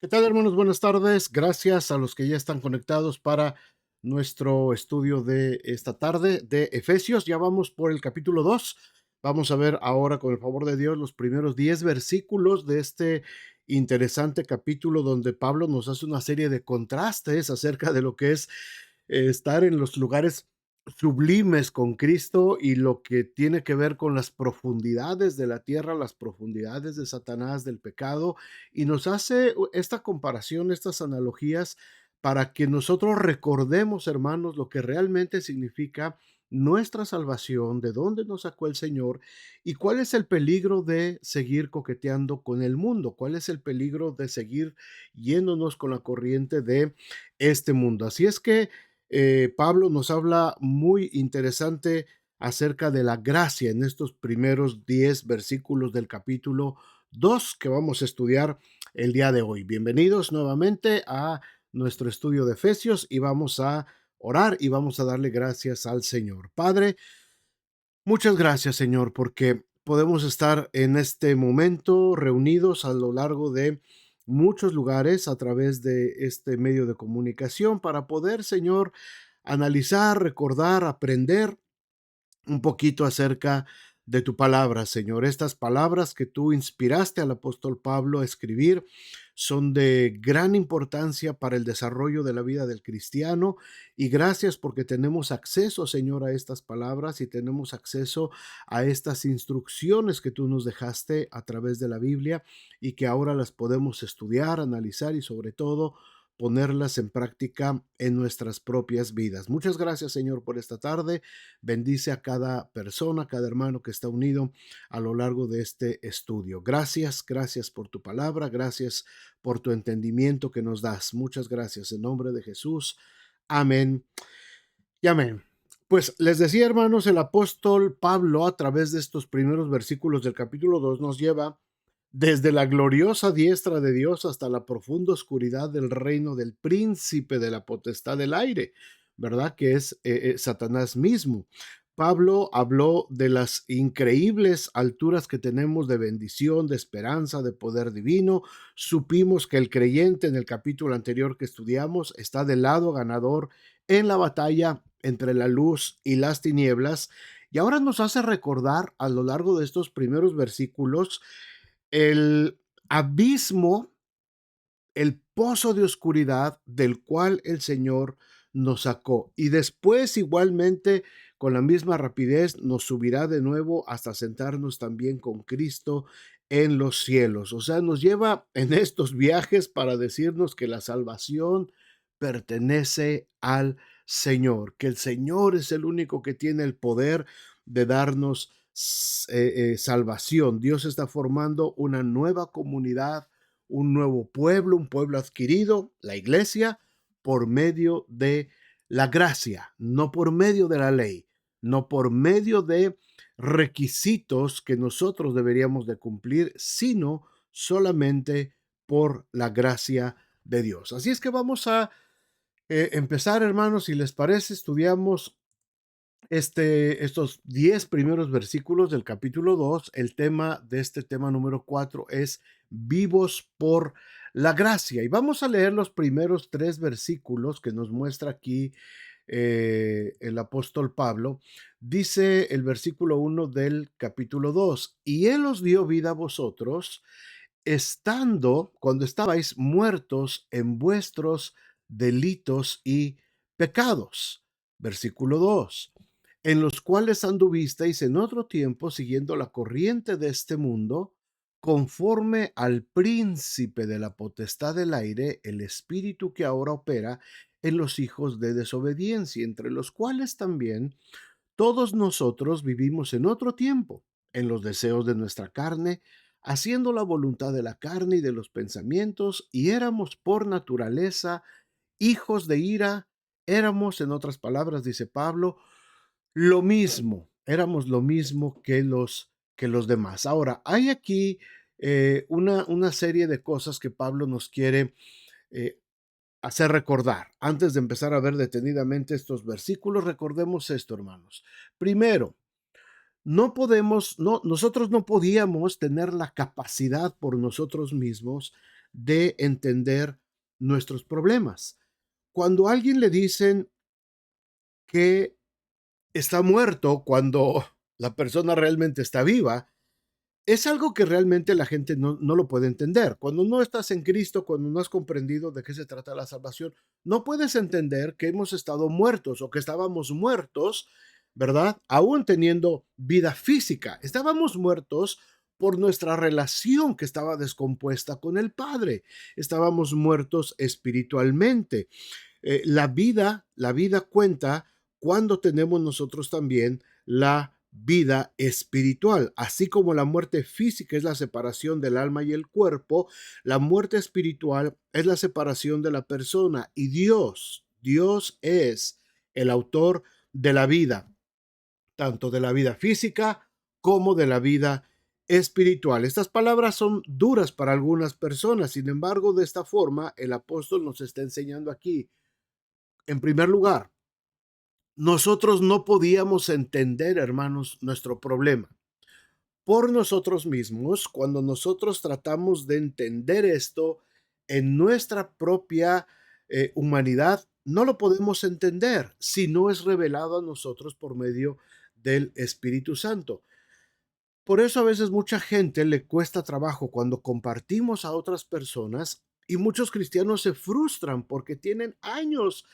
¿Qué tal, hermanos? Buenas tardes. Gracias a los que ya están conectados para nuestro estudio de esta tarde de Efesios. Ya vamos por el capítulo 2. Vamos a ver ahora, con el favor de Dios, los primeros 10 versículos de este interesante capítulo donde Pablo nos hace una serie de contrastes acerca de lo que es estar en los lugares sublimes con Cristo y lo que tiene que ver con las profundidades de la tierra, las profundidades de Satanás, del pecado, y nos hace esta comparación, estas analogías, para que nosotros recordemos, hermanos, lo que realmente significa nuestra salvación, de dónde nos sacó el Señor y cuál es el peligro de seguir coqueteando con el mundo, cuál es el peligro de seguir yéndonos con la corriente de este mundo. Así es que Pablo nos habla muy interesante acerca de la gracia en estos primeros 10 versículos del capítulo 2 que vamos a estudiar el día de hoy. Bienvenidos nuevamente a nuestro estudio de Efesios y vamos a orar y vamos a darle gracias al Señor. Padre, muchas gracias, Señor, porque podemos estar en este momento reunidos a lo largo de muchos lugares a través de este medio de comunicación para poder, Señor, analizar, recordar, aprender un poquito acerca de tu palabra, Señor. Estas palabras que tú inspiraste al apóstol Pablo a escribir son de gran importancia para el desarrollo de la vida del cristiano y gracias porque tenemos acceso, Señor, a estas palabras y tenemos acceso a estas instrucciones que tú nos dejaste a través de la Biblia y que ahora las podemos estudiar, analizar y sobre todo ponerlas en práctica en nuestras propias vidas. Muchas gracias, Señor, por esta tarde. Bendice a cada persona, cada hermano que está unido a lo largo de este estudio. Gracias, gracias por tu palabra, gracias por tu entendimiento que nos das. Muchas gracias en nombre de Jesús. Amén y amén. Pues les decía, hermanos, el apóstol Pablo a través de estos primeros versículos del capítulo 2 nos lleva desde la gloriosa diestra de Dios hasta la profunda oscuridad del reino del príncipe de la potestad del aire, ¿verdad? Que es Satanás mismo. Pablo habló de las increíbles alturas que tenemos de bendición, de esperanza, de poder divino. Supimos que el creyente en el capítulo anterior que estudiamos está del lado ganador en la batalla entre la luz y las tinieblas. Y ahora nos hace recordar a lo largo de estos primeros versículos el abismo, el pozo de oscuridad del cual el Señor nos sacó. Y después igualmente, con la misma rapidez, nos subirá de nuevo hasta sentarnos también con Cristo en los cielos. O sea, nos lleva en estos viajes para decirnos que la salvación pertenece al Señor, que el Señor es el único que tiene el poder de darnos salvación. Dios está formando una nueva comunidad, un nuevo pueblo, un pueblo adquirido, la iglesia, por medio de la gracia, no por medio de la ley, no por medio de requisitos que nosotros deberíamos de cumplir, sino solamente por la gracia de Dios. Así es que vamos a empezar, hermanos, si les parece, estudiamos estos 10 primeros versículos del capítulo 2. El tema de este tema número 4 es vivos por la gracia. Y vamos a leer los primeros 3 versículos que nos muestra aquí el apóstol Pablo. Dice el versículo 1 del capítulo 2: y Él os dio vida a vosotros cuando estabais muertos en vuestros delitos y pecados. Versículo 2, en los cuales anduvisteis en otro tiempo siguiendo la corriente de este mundo, conforme al príncipe de la potestad del aire, el espíritu que ahora opera en los hijos de desobediencia, entre los cuales también todos nosotros vivimos en otro tiempo, en los deseos de nuestra carne, haciendo la voluntad de la carne y de los pensamientos, y éramos por naturaleza hijos de ira, éramos, en otras palabras, dice Pablo, lo mismo, éramos lo mismo que los demás. Ahora, hay aquí una serie de cosas que Pablo nos quiere eh, hacer recordar. Antes de empezar a ver detenidamente estos versículos, recordemos esto, hermanos. Primero, nosotros no podíamos tener la capacidad por nosotros mismos de entender nuestros problemas. Cuando a alguien le dicen que está muerto, cuando la persona realmente está viva, es algo que realmente la gente no lo puede entender. Cuando no estás en Cristo, cuando no has comprendido de qué se trata la salvación, no puedes entender que hemos estado muertos o que estábamos muertos, ¿verdad? Aún teniendo vida física. Estábamos muertos por nuestra relación que estaba descompuesta con el Padre. Estábamos muertos espiritualmente. La vida cuenta cuando tenemos nosotros también la vida espiritual. Así como la muerte física es la separación del alma y el cuerpo, la muerte espiritual es la separación de la persona. Y Dios es el autor de la vida, tanto de la vida física como de la vida espiritual. Estas palabras son duras para algunas personas, sin embargo, de esta forma el apóstol nos está enseñando aquí, en primer lugar, nosotros no podíamos entender, hermanos, nuestro problema por nosotros mismos. Cuando nosotros tratamos de entender esto en nuestra propia humanidad, no lo podemos entender si no es revelado a nosotros por medio del Espíritu Santo. Por eso a veces mucha gente le cuesta trabajo cuando compartimos a otras personas, y muchos cristianos se frustran porque tienen años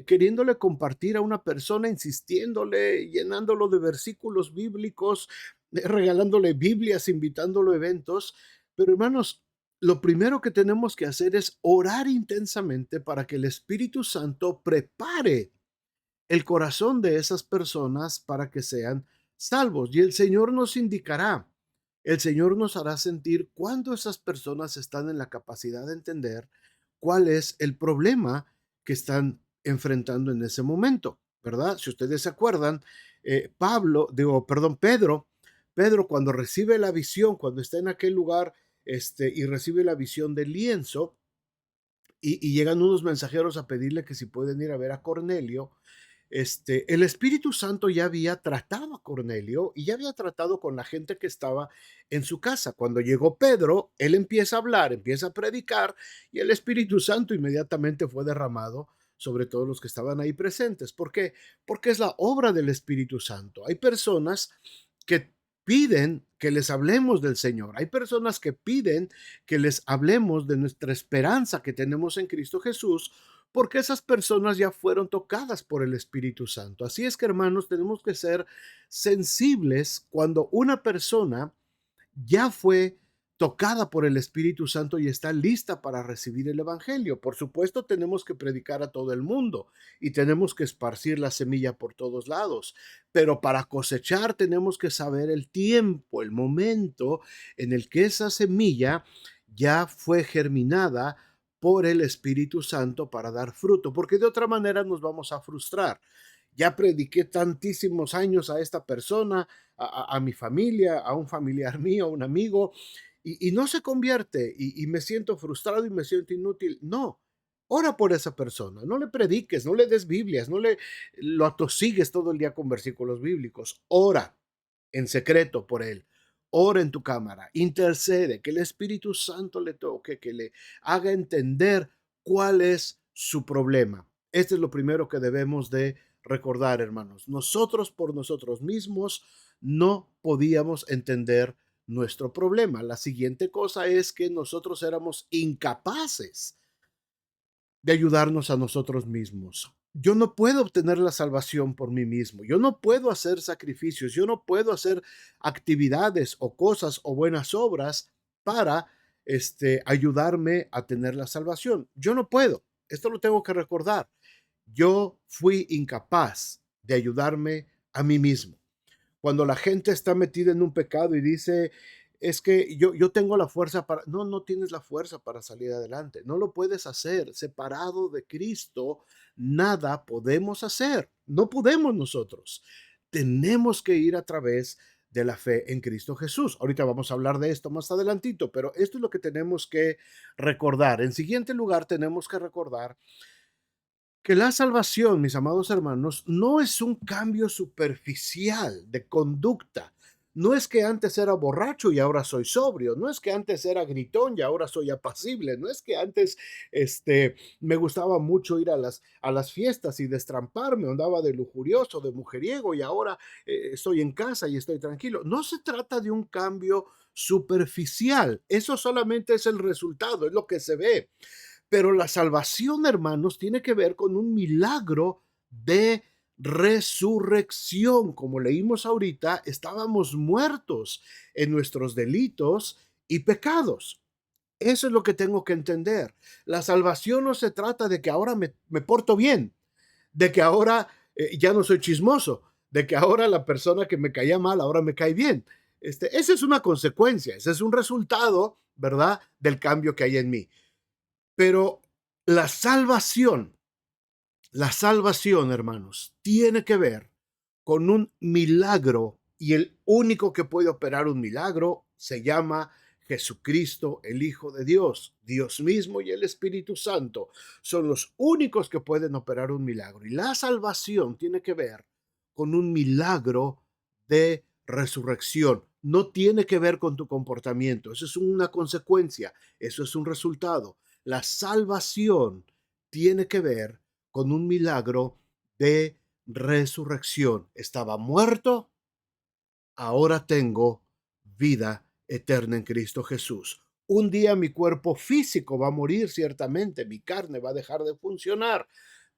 queriéndole compartir a una persona, insistiéndole, llenándolo de versículos bíblicos, regalándole Biblias, invitándolo a eventos. Pero hermanos, lo primero que tenemos que hacer es orar intensamente para que el Espíritu Santo prepare el corazón de esas personas para que sean salvos. Y el Señor nos indicará, el Señor nos hará sentir cuando esas personas están en la capacidad de entender cuál es el problema que están enfrentando en ese momento, ¿verdad? Si ustedes se acuerdan, Pedro cuando recibe la visión, cuando está en aquel lugar y recibe la visión del lienzo, y llegan unos mensajeros a pedirle que si pueden ir a ver a Cornelio. El Espíritu Santo ya había tratado a Cornelio y ya había tratado con la gente que estaba en su casa. Cuando llegó Pedro, él empieza a hablar, empieza a predicar, y el Espíritu Santo inmediatamente fue derramado sobre todos los que estaban ahí presentes. ¿Por qué? Porque es la obra del Espíritu Santo. Hay personas que piden que les hablemos del Señor. Hay personas que piden que les hablemos de nuestra esperanza que tenemos en Cristo Jesús, porque esas personas ya fueron tocadas por el Espíritu Santo. Así es que, hermanos, tenemos que ser sensibles cuando una persona ya fue tocada por el Espíritu Santo y está lista para recibir el Evangelio. Por supuesto, tenemos que predicar a todo el mundo y tenemos que esparcir la semilla por todos lados, pero para cosechar tenemos que saber el tiempo, el momento en el que esa semilla ya fue germinada por el Espíritu Santo para dar fruto, porque de otra manera nos vamos a frustrar. Ya prediqué tantísimos años a esta persona, a mi familia, a un familiar mío, a un amigo, y no se convierte, y me siento frustrado y me siento inútil. No, ora por esa persona, no le prediques, no le des Biblias, no le lo atosigues todo el día con versículos bíblicos. Ora en secreto por él. Ora en tu cámara, intercede, que el Espíritu Santo le toque, que le haga entender cuál es su problema. Este es lo primero que debemos de recordar, hermanos. Nosotros por nosotros mismos no podíamos entender nuestro problema. La siguiente cosa es que nosotros éramos incapaces de ayudarnos a nosotros mismos. Yo no puedo obtener la salvación por mí mismo. Yo no puedo hacer sacrificios. Yo no puedo hacer actividades o cosas o buenas obras para ayudarme a tener la salvación. Yo no puedo. Esto lo tengo que recordar. Yo fui incapaz de ayudarme a mí mismo. Cuando la gente está metida en un pecado y dice, es que yo tengo la fuerza para... No, no tienes la fuerza para salir adelante. No lo puedes hacer. Separado de Cristo, nada podemos hacer. No podemos nosotros. Tenemos que ir a través de la fe en Cristo Jesús. Ahorita vamos a hablar de esto más adelantito, pero esto es lo que tenemos que recordar. En siguiente lugar, tenemos que recordar que la salvación, mis amados hermanos, no es un cambio superficial de conducta. No es que antes era borracho y ahora soy sobrio. No es que antes era gritón y ahora soy apacible. No es que antes me gustaba mucho ir a las fiestas y destramparme, andaba de lujurioso, de mujeriego y ahora estoy en casa y estoy tranquilo. No se trata de un cambio superficial. Eso solamente es el resultado, es lo que se ve. Pero la salvación, hermanos, tiene que ver con un milagro de resurrección. Como leímos ahorita, estábamos muertos en nuestros delitos y pecados. Eso es lo que tengo que entender. La salvación no se trata de que ahora me porto bien, de que ahora ya no soy chismoso, de que ahora la persona que me caía mal ahora me cae bien. Esa es una consecuencia, ese es un resultado, ¿verdad?, del cambio que hay en mí. Pero la salvación, hermanos, tiene que ver con un milagro y el único que puede operar un milagro se llama Jesucristo, el Hijo de Dios. Dios mismo y el Espíritu Santo son los únicos que pueden operar un milagro. Y la salvación tiene que ver con un milagro de resurrección. No tiene que ver con tu comportamiento. Eso es una consecuencia. Eso es un resultado. La salvación tiene que ver con un milagro de resurrección. Estaba muerto, ahora tengo vida eterna en Cristo Jesús. Un día mi cuerpo físico va a morir, ciertamente, mi carne va a dejar de funcionar,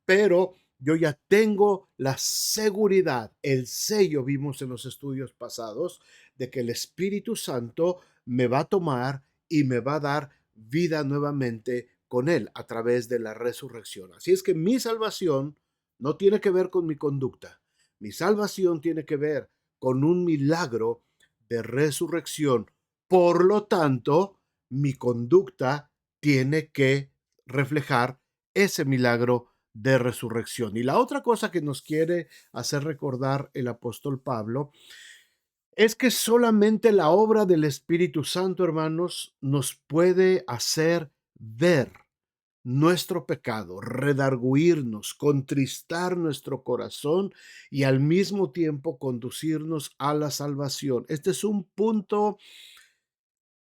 pero yo ya tengo la seguridad, el sello, vimos en los estudios pasados, de que el Espíritu Santo me va a tomar y me va a dar vida nuevamente con Él a través de la resurrección. Así es que mi salvación no tiene que ver con mi conducta. Mi salvación tiene que ver con un milagro de resurrección. Por lo tanto, mi conducta tiene que reflejar ese milagro de resurrección. Y la otra cosa que nos quiere hacer recordar el apóstol Pablo es que solamente la obra del Espíritu Santo, hermanos, nos puede hacer ver nuestro pecado, redarguirnos, contristar nuestro corazón y al mismo tiempo conducirnos a la salvación. Este es un punto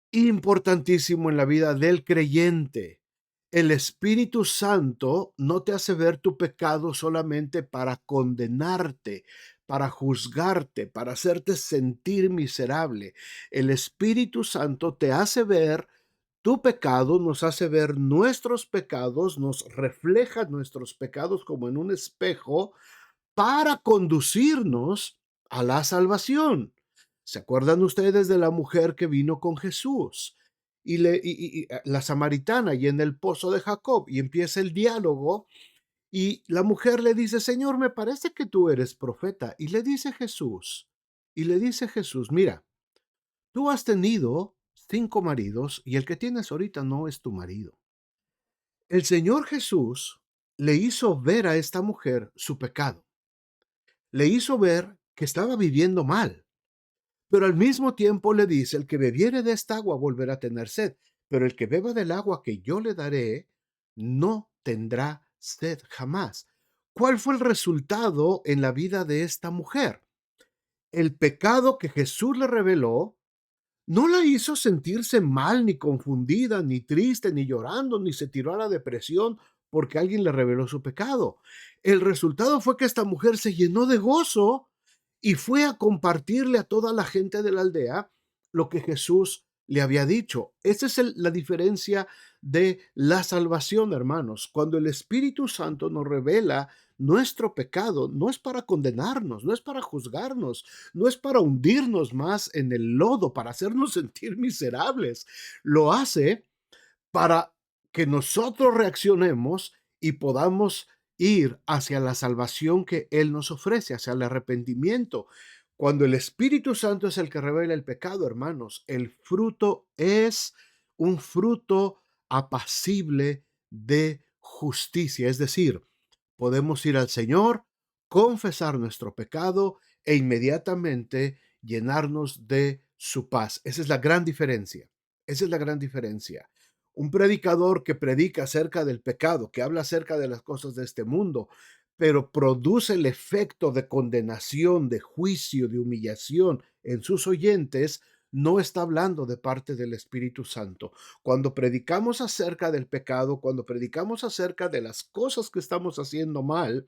importantísimo en la vida del creyente. El Espíritu Santo no te hace ver tu pecado solamente para condenarte, para juzgarte, para hacerte sentir miserable. El Espíritu Santo te hace ver tu pecado, nos hace ver nuestros pecados, nos refleja nuestros pecados como en un espejo para conducirnos a la salvación. ¿Se acuerdan ustedes de la mujer que vino con Jesús? La samaritana y en el pozo de Jacob, y empieza el diálogo, y la mujer le dice, Señor, me parece que tú eres profeta. Y le dice Jesús, mira, tú has tenido 5 maridos y el que tienes ahorita no es tu marido. El Señor Jesús le hizo ver a esta mujer su pecado. Le hizo ver que estaba viviendo mal, pero al mismo tiempo le dice, el que bebiere de esta agua volverá a tener sed, pero el que beba del agua que yo le daré no tendrá sed jamás. ¿Cuál fue el resultado en la vida de esta mujer? El pecado que Jesús le reveló no la hizo sentirse mal, ni confundida, ni triste, ni llorando, ni se tiró a la depresión porque alguien le reveló su pecado. El resultado fue que esta mujer se llenó de gozo y fue a compartirle a toda la gente de la aldea lo que Jesús le había dicho. Esa es la diferencia de la salvación, hermanos. Cuando el Espíritu Santo nos revela nuestro pecado, no es para condenarnos, no es para juzgarnos, no es para hundirnos más en el lodo, para hacernos sentir miserables. Lo hace para que nosotros reaccionemos y podamos ir hacia la salvación que Él nos ofrece, hacia el arrepentimiento. Cuando el Espíritu Santo es el que revela el pecado, hermanos, el fruto es un fruto apacible de justicia. Es decir, podemos ir al Señor, confesar nuestro pecado e inmediatamente llenarnos de su paz. Esa es la gran diferencia. Esa es la gran diferencia. Un predicador que predica acerca del pecado, que habla acerca de las cosas de este mundo, pero produce el efecto de condenación, de juicio, de humillación en sus oyentes, no está hablando de parte del Espíritu Santo. Cuando predicamos acerca del pecado, cuando predicamos acerca de las cosas que estamos haciendo mal,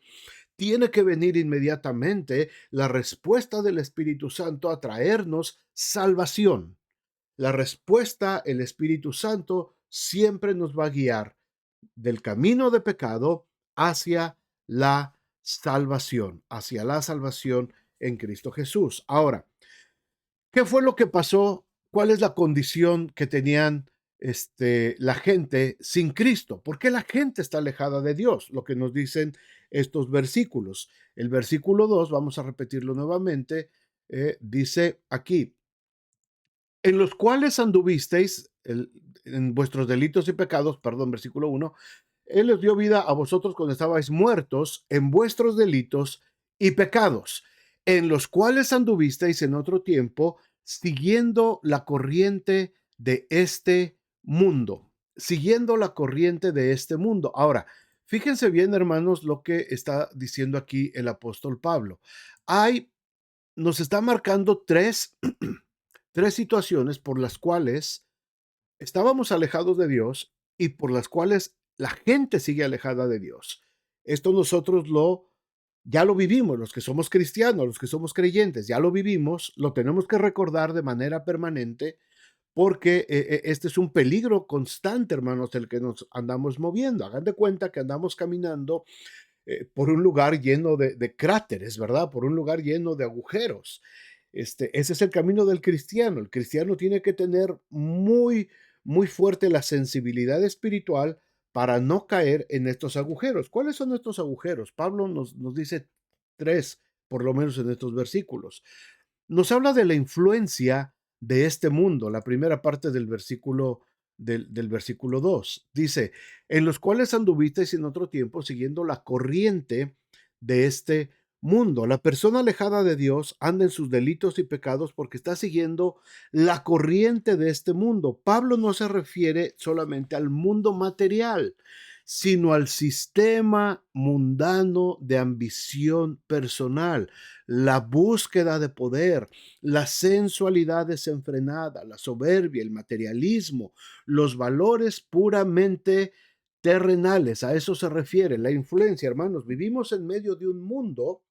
tiene que venir inmediatamente la respuesta del Espíritu Santo a traernos salvación. La respuesta, el Espíritu Santo siempre nos va a guiar del camino de pecado hacia hacia la salvación en Cristo Jesús. Ahora, ¿qué fue lo que pasó? ¿Cuál es la condición que tenían la gente sin Cristo? ¿Por qué la gente está alejada de Dios? Lo que nos dicen estos versículos. El versículo 2, vamos a repetirlo nuevamente, dice aquí, en los cuales anduvisteis en vuestros delitos y pecados, perdón, versículo 1, Él les dio vida a vosotros cuando estabais muertos en vuestros delitos y pecados, en los cuales anduvisteis en otro tiempo, siguiendo la corriente de este mundo, siguiendo la corriente de este mundo. Ahora, fíjense bien, hermanos, lo que está diciendo aquí el apóstol Pablo. Nos está marcando tres situaciones por las cuales estábamos alejados de Dios y por las cuales la gente sigue alejada de Dios. Esto nosotros ya lo vivimos, los que somos cristianos, los que somos creyentes, ya lo vivimos, lo tenemos que recordar de manera permanente porque este es un peligro constante, hermanos, del que nos andamos moviendo. Hagan de cuenta que andamos caminando por un lugar lleno de cráteres, ¿verdad? Por un lugar lleno de agujeros. Ese es el camino del cristiano. El cristiano tiene que tener muy fuerte la sensibilidad espiritual para no caer en estos agujeros. ¿Cuáles son estos agujeros? Pablo nos dice tres, por lo menos en estos versículos. Nos habla de la influencia de este mundo, la primera parte del versículo 2. Dice, en los cuales anduvisteis en otro tiempo siguiendo la corriente de este mundo. La persona alejada de Dios anda en sus delitos y pecados porque está siguiendo la corriente de este mundo. Pablo no se refiere solamente al mundo material, sino al sistema mundano de ambición personal, la búsqueda de poder, la sensualidad desenfrenada, la soberbia, el materialismo, los valores puramente terrenales. A eso se refiere la influencia, hermanos. Vivimos en medio de un mundo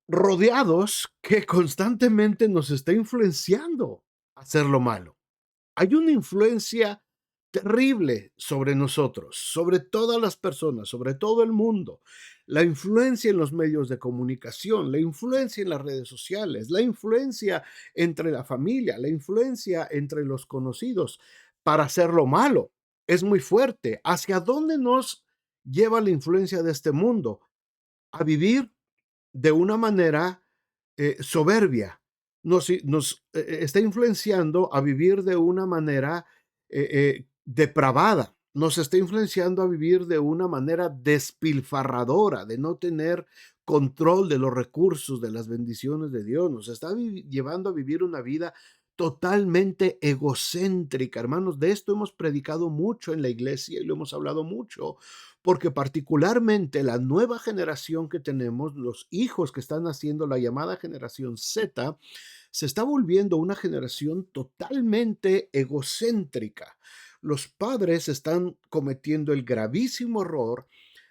rodeados que constantemente nos está influenciando a hacer lo malo. Hay una influencia terrible sobre nosotros, sobre todas las personas, sobre todo el mundo. La influencia en los medios de comunicación, la influencia en las redes sociales, la influencia entre la familia, la influencia entre los conocidos para hacer lo malo. Es muy fuerte. ¿Hacia dónde nos lleva la influencia de este mundo? A vivir de una manera soberbia. Nos está influenciando a vivir de una manera depravada. Nos está influenciando a vivir de una manera despilfarradora, de no tener control de los recursos, de las bendiciones de Dios. Nos está llevando a vivir una vida totalmente egocéntrica. Hermanos, de esto hemos predicado mucho en la iglesia y lo hemos hablado mucho, porque particularmente la nueva generación que tenemos, los hijos que están haciendo la llamada generación Z, se está volviendo una generación totalmente egocéntrica. Los padres están cometiendo el gravísimo error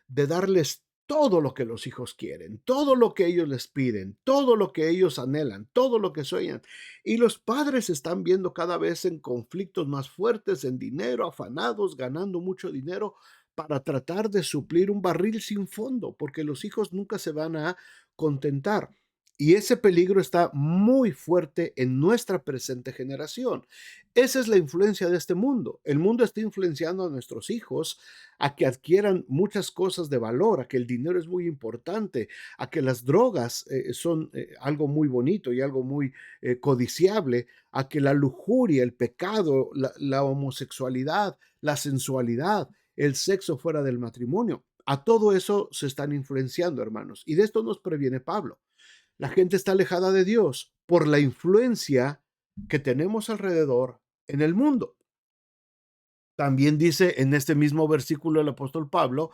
de darles todo lo que los hijos quieren, todo lo que ellos les piden, todo lo que ellos anhelan, todo lo que sueñan. Y los padres se están viendo cada vez en conflictos más fuertes, en dinero, afanados, ganando mucho dinero para tratar de suplir un barril sin fondo, porque los hijos nunca se van a contentar. Y ese peligro está muy fuerte en nuestra presente generación. Esa es la influencia de este mundo. El mundo está influenciando a nuestros hijos a que adquieran muchas cosas de valor, a que el dinero es muy importante, a que las drogas son algo muy bonito y algo muy codiciable, a que la lujuria, el pecado, la homosexualidad, la sensualidad, el sexo fuera del matrimonio, a todo eso se están influenciando, hermanos. Y de esto nos previene Pablo. La gente está alejada de Dios por la influencia que tenemos alrededor en el mundo. También dice en este mismo versículo el apóstol Pablo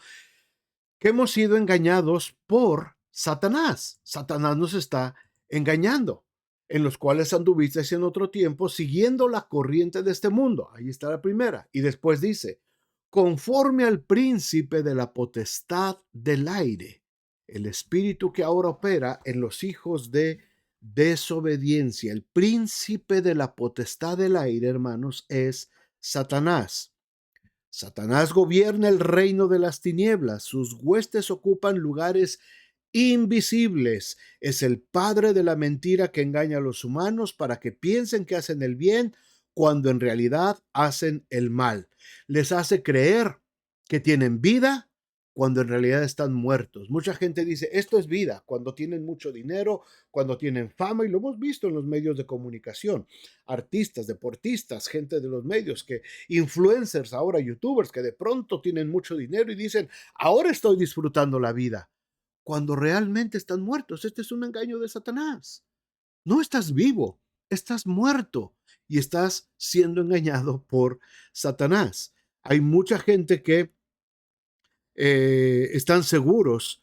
que hemos sido engañados por Satanás. Satanás nos está engañando, en los cuales anduvisteis en otro tiempo siguiendo la corriente de este mundo. Ahí está la primera. Y después dice, conforme al príncipe de la potestad del aire, el espíritu que ahora opera en los hijos de desobediencia. El príncipe de la potestad del aire, hermanos, es Satanás. Satanás gobierna el reino de las tinieblas, sus huestes ocupan lugares invisibles. Es el padre de la mentira que engaña a los humanos para que piensen que hacen el bien cuando en realidad hacen el mal. Les hace creer que tienen vida cuando en realidad están muertos. Mucha gente dice, esto es vida, cuando tienen mucho dinero, cuando tienen fama, y lo hemos visto en los medios de comunicación. Artistas, deportistas, gente de los medios, que influencers, ahora youtubers, que de pronto tienen mucho dinero y dicen, ahora estoy disfrutando la vida cuando realmente están muertos. Este es un engaño de Satanás. No estás vivo, estás muerto y estás siendo engañado por Satanás. Hay mucha gente que están seguros,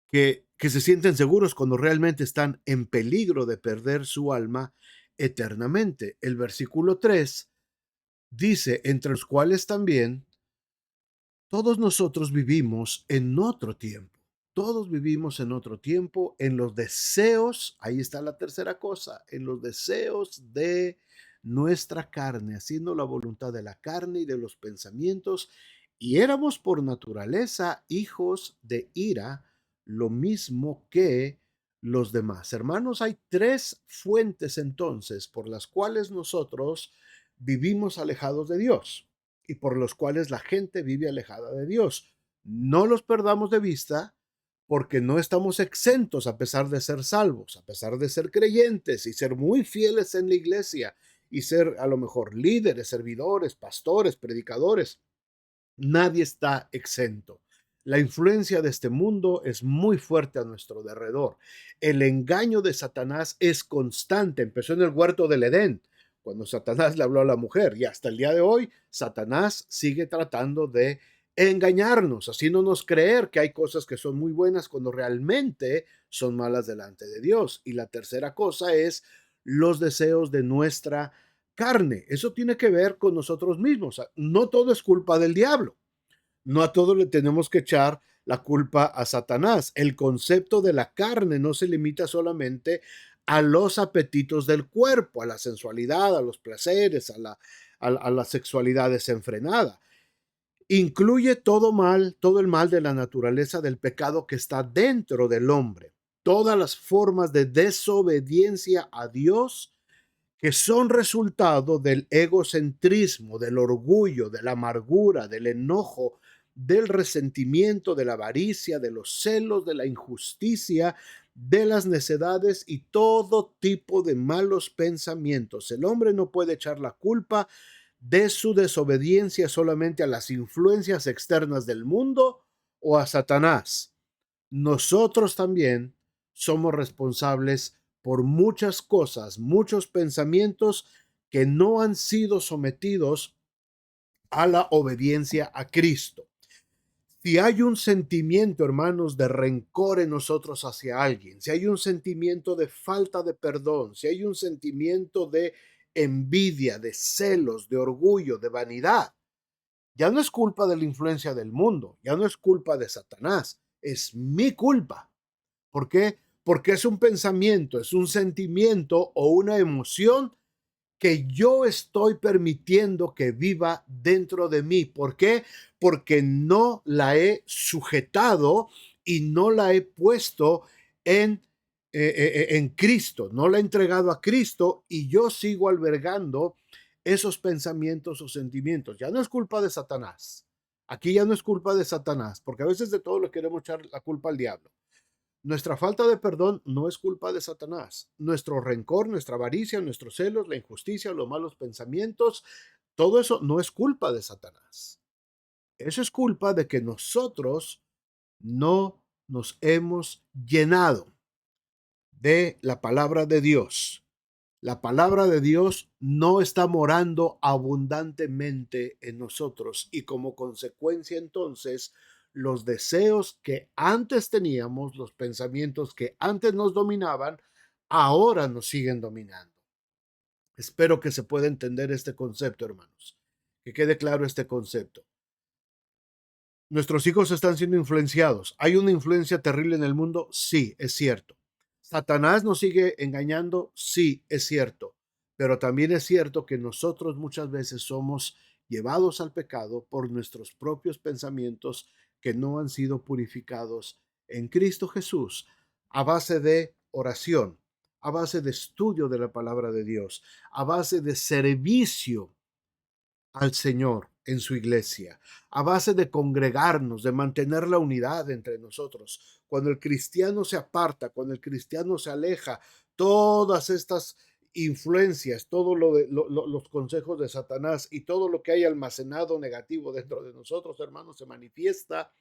que se sienten seguros cuando realmente están en peligro de perder su alma eternamente. El versículo 3 dice, entre los cuales también todos nosotros vivimos en otro tiempo. Todos vivimos en otro tiempo, en los deseos, ahí está la tercera cosa, en los deseos de nuestra carne, haciendo la voluntad de la carne y de los pensamientos, y éramos por naturaleza hijos de ira, lo mismo que los demás. Hermanos, hay tres fuentes entonces por las cuales nosotros vivimos alejados de Dios y por los cuales la gente vive alejada de Dios. No los perdamos de vista porque no estamos exentos a pesar de ser salvos, a pesar de ser creyentes y ser muy fieles en la iglesia y ser a lo mejor líderes, servidores, pastores, predicadores. Nadie está exento. La influencia de este mundo es muy fuerte a nuestro derredor. El engaño de Satanás es constante. Empezó en el huerto del Edén, cuando Satanás le habló a la mujer, y hasta el día de hoy, Satanás sigue tratando de engañarnos, haciéndonos creer que hay cosas que son muy buenas cuando realmente son malas delante de Dios. Y la tercera cosa es los deseos de nuestra carne. Eso tiene que ver con nosotros mismos. No todo es culpa del diablo. No a todo le tenemos que echar la culpa a Satanás. El concepto de la carne no se limita solamente a los apetitos del cuerpo, a la sensualidad, a los placeres, a la sexualidad desenfrenada. Incluye todo mal, todo el mal de la naturaleza del pecado que está dentro del hombre. Todas las formas de desobediencia a Dios que son resultado del egocentrismo, del orgullo, de la amargura, del enojo, del resentimiento, de la avaricia, de los celos, de la injusticia, de las necedades y todo tipo de malos pensamientos. El hombre no puede echar la culpa de su desobediencia solamente a las influencias externas del mundo o a Satanás. Nosotros también somos responsables por muchas cosas, muchos pensamientos que no han sido sometidos a la obediencia a Cristo. Si hay un sentimiento, hermanos, de rencor en nosotros hacia alguien, si hay un sentimiento de falta de perdón, si hay un sentimiento de envidia, de celos, de orgullo, de vanidad, ya no es culpa de la influencia del mundo, ya no es culpa de Satanás, es mi culpa. ¿Por qué? Porque es un pensamiento, es un sentimiento o una emoción que yo estoy permitiendo que viva dentro de mí. ¿Por qué? Porque no la he sujetado y no la he puesto en, en Cristo, no la he entregado a Cristo y yo sigo albergando esos pensamientos o sentimientos. Ya no es culpa de Satanás. Aquí ya no es culpa de Satanás, porque a veces de todo le queremos echar la culpa al diablo. Nuestra falta de perdón no es culpa de Satanás. Nuestro rencor, nuestra avaricia, nuestros celos, la injusticia, los malos pensamientos, todo eso no es culpa de Satanás. Eso es culpa de que nosotros no nos hemos llenado de la palabra de Dios. La palabra de Dios no está morando abundantemente en nosotros y como consecuencia entonces los deseos que antes teníamos, los pensamientos que antes nos dominaban, ahora nos siguen dominando. Espero que se pueda entender este concepto, hermanos, que quede claro este concepto. Nuestros hijos están siendo influenciados. ¿Hay una influencia terrible en el mundo? Sí, es cierto. ¿Satanás nos sigue engañando? Sí, es cierto. Pero también es cierto que nosotros muchas veces somos llevados al pecado por nuestros propios pensamientos que no han sido purificados en Cristo Jesús a base de oración, a base de estudio de la palabra de Dios, a base de servicio al Señor en su iglesia, a base de congregarnos, de mantener la unidad entre nosotros. Cuando el cristiano se aparta, cuando el cristiano se aleja, todas estas influencias, todos los consejos de Satanás y todo lo que hay almacenado negativo dentro de nosotros, hermanos, se manifiesta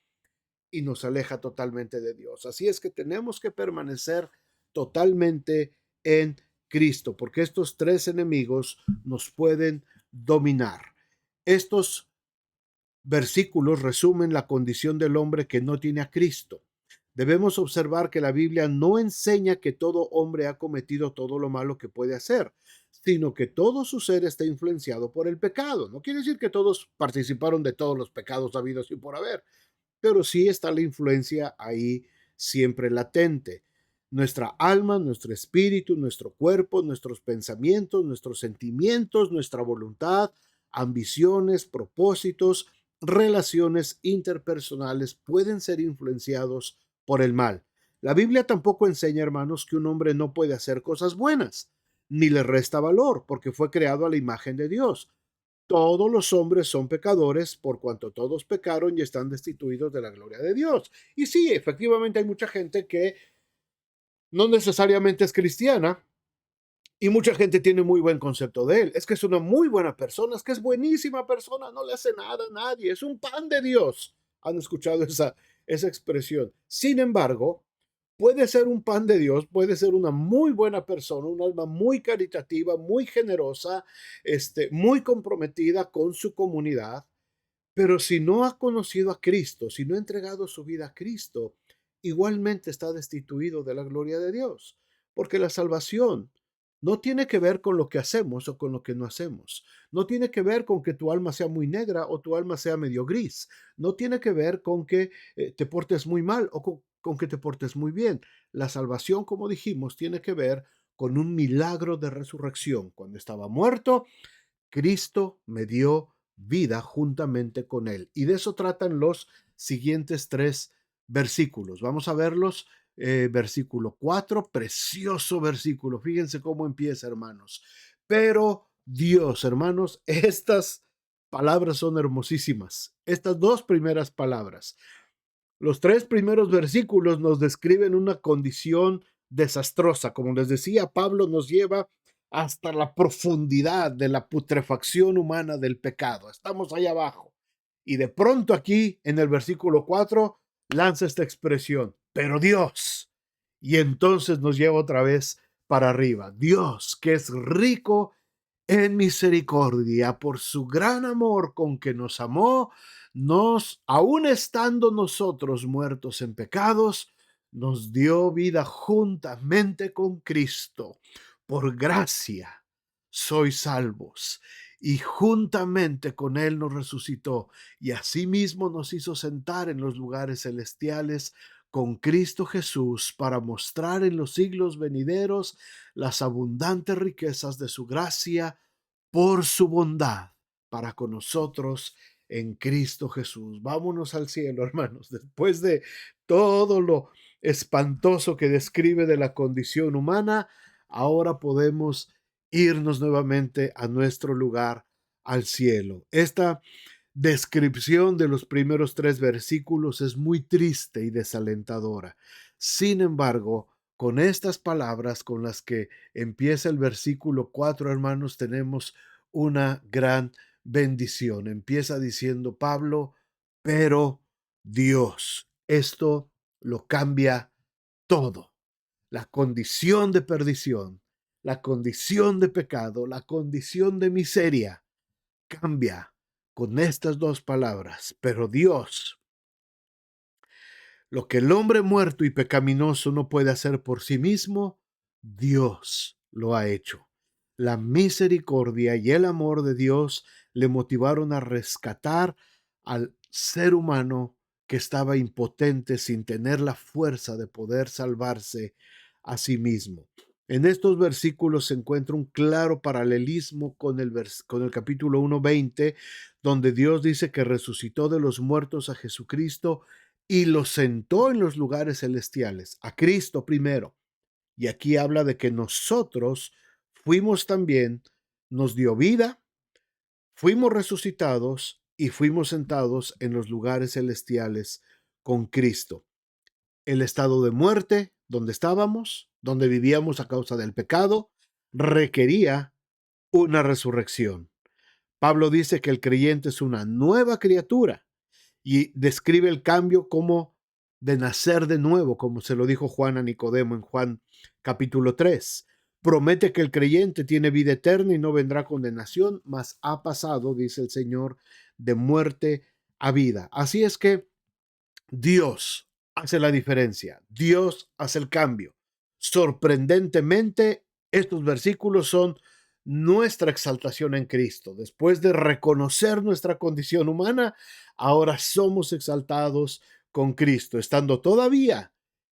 y nos aleja totalmente de Dios. Así es que tenemos que permanecer totalmente en Cristo, porque estos tres enemigos nos pueden dominar. Estos versículos resumen la condición del hombre que no tiene a Cristo. Debemos observar que la Biblia no enseña que todo hombre ha cometido todo lo malo que puede hacer, sino que todo su ser está influenciado por el pecado. No quiere decir que todos participaron de todos los pecados habidos y por haber, pero sí está la influencia ahí siempre latente. Nuestra alma, nuestro espíritu, nuestro cuerpo, nuestros pensamientos, nuestros sentimientos, nuestra voluntad, ambiciones, propósitos, relaciones interpersonales pueden ser influenciados por el mal. La Biblia tampoco enseña, hermanos, que un hombre no puede hacer cosas buenas, ni le resta valor, porque fue creado a la imagen de Dios. Todos los hombres son pecadores por cuanto todos pecaron y están destituidos de la gloria de Dios. Y sí, efectivamente hay mucha gente que no necesariamente es cristiana y mucha gente tiene muy buen concepto de él. Es que es una muy buena persona, es que es buenísima persona, no le hace nada a nadie, es un pan de Dios. ¿Han escuchado esa expresión? Sin embargo, puede ser un pan de Dios, puede ser una muy buena persona, un alma muy caritativa, muy generosa, muy comprometida con su comunidad, pero si no ha conocido a Cristo, si no ha entregado su vida a Cristo, igualmente está destituido de la gloria de Dios, porque la salvación no tiene que ver con lo que hacemos o con lo que no hacemos. No tiene que ver con que tu alma sea muy negra o tu alma sea medio gris. No tiene que ver con que te portes muy mal o con que te portes muy bien. La salvación, como dijimos, tiene que ver con un milagro de resurrección. Cuando estaba muerto, Cristo me dio vida juntamente con él. Y de eso tratan los siguientes tres versículos. Vamos a verlos. Versículo 4, precioso versículo. Fíjense cómo empieza, hermanos. Pero Dios, hermanos, estas palabras son hermosísimas. Estas dos primeras palabras. Los tres primeros versículos nos describen una condición desastrosa. Como les decía, Pablo nos lleva hasta la profundidad de la putrefacción humana del pecado. Estamos ahí abajo. Y de pronto aquí, en el versículo 4, lanza esta expresión, pero Dios. Y entonces nos lleva otra vez para arriba. Dios, que es rico en misericordia, por su gran amor con que nos amó, aun estando nosotros muertos en pecados, nos dio vida juntamente con Cristo. Por gracia sois salvos. y juntamente con él nos resucitó y asimismo nos hizo sentar en los lugares celestiales con Cristo Jesús para mostrar en los siglos venideros las abundantes riquezas de su gracia por su bondad para con nosotros en Cristo Jesús. Vámonos al cielo, hermanos. Después de todo lo espantoso que describe de la condición humana, ahora podemos irnos nuevamente a nuestro lugar, al cielo. Esta descripción de los primeros 3 versículos es muy triste y desalentadora. Sin embargo, con estas palabras con las que empieza el versículo 4, hermanos, tenemos una gran bendición. Empieza diciendo Pablo, pero Dios, esto lo cambia todo. La condición de perdición, la condición de pecado, la condición de miseria, cambia con estas 2 palabras, pero Dios, lo que el hombre muerto y pecaminoso no puede hacer por sí mismo, Dios lo ha hecho. La misericordia y el amor de Dios le motivaron a rescatar al ser humano que estaba impotente sin tener la fuerza de poder salvarse a sí mismo. En estos versículos se encuentra un claro paralelismo con el capítulo 1:20, donde Dios dice que resucitó de los muertos a Jesucristo y lo sentó en los lugares celestiales, a Cristo primero. Y aquí habla de que nosotros fuimos también, nos dio vida, fuimos resucitados y fuimos sentados en los lugares celestiales con Cristo. El estado de muerte, donde estábamos, donde vivíamos a causa del pecado, requería una resurrección. Pablo dice que el creyente es una nueva criatura y describe el cambio como de nacer de nuevo, como se lo dijo Juan a Nicodemo en Juan capítulo 3. Promete que el creyente tiene vida eterna y no vendrá condenación, mas ha pasado, dice el Señor, de muerte a vida. Así es que Dios hace la diferencia, Dios hace el cambio. Sorprendentemente, estos versículos son nuestra exaltación en Cristo. Después de reconocer nuestra condición humana, ahora somos exaltados con Cristo, estando todavía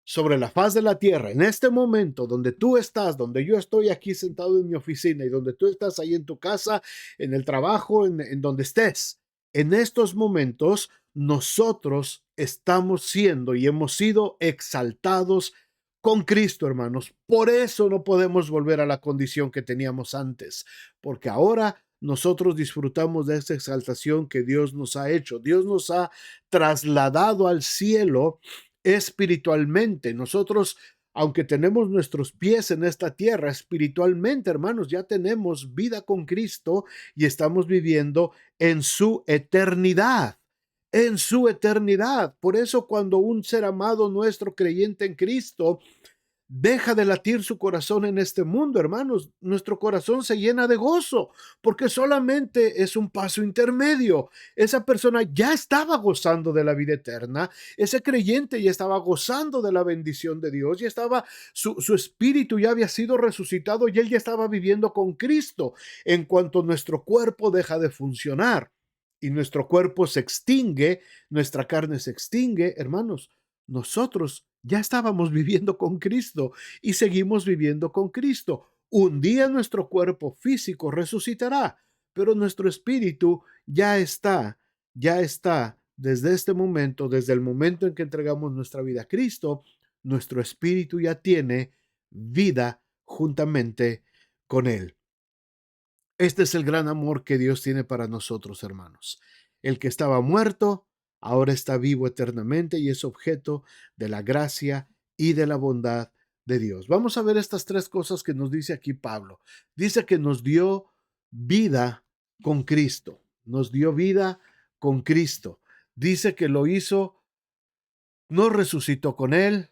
sobre la faz de la tierra, en este momento donde tú estás, donde yo estoy aquí sentado en mi oficina y donde tú estás ahí en tu casa, en el trabajo, en donde estés. En estos momentos, nosotros estamos siendo y hemos sido exaltados con Cristo, hermanos. Por eso no podemos volver a la condición que teníamos antes, porque ahora nosotros disfrutamos de esa exaltación que Dios nos ha hecho. Dios nos ha trasladado al cielo espiritualmente. Nosotros, aunque tenemos nuestros pies en esta tierra, espiritualmente, hermanos, ya tenemos vida con Cristo y estamos viviendo en su eternidad. En su eternidad. Por eso cuando un ser amado nuestro creyente en Cristo deja de latir su corazón en este mundo, hermanos, nuestro corazón se llena de gozo, porque solamente es un paso intermedio. Esa persona ya estaba gozando de la vida eterna, ese creyente ya estaba gozando de la bendición de Dios, ya estaba, su espíritu ya había sido resucitado y él ya estaba viviendo con Cristo. En cuanto nuestro cuerpo deja de funcionar y nuestro cuerpo se extingue, nuestra carne se extingue, hermanos, nosotros ya estábamos viviendo con Cristo y seguimos viviendo con Cristo. Un día nuestro cuerpo físico resucitará, pero nuestro espíritu ya está desde este momento, desde el momento en que entregamos nuestra vida a Cristo, nuestro espíritu ya tiene vida juntamente con Él. Este es el gran amor que Dios tiene para nosotros, hermanos. El que estaba muerto, ahora está vivo eternamente y es objeto de la gracia y de la bondad de Dios. Vamos a ver estas 3 cosas que nos dice aquí Pablo. Dice que nos dio vida con Cristo. Nos dio vida con Cristo. Dice que lo hizo, nos resucitó con Él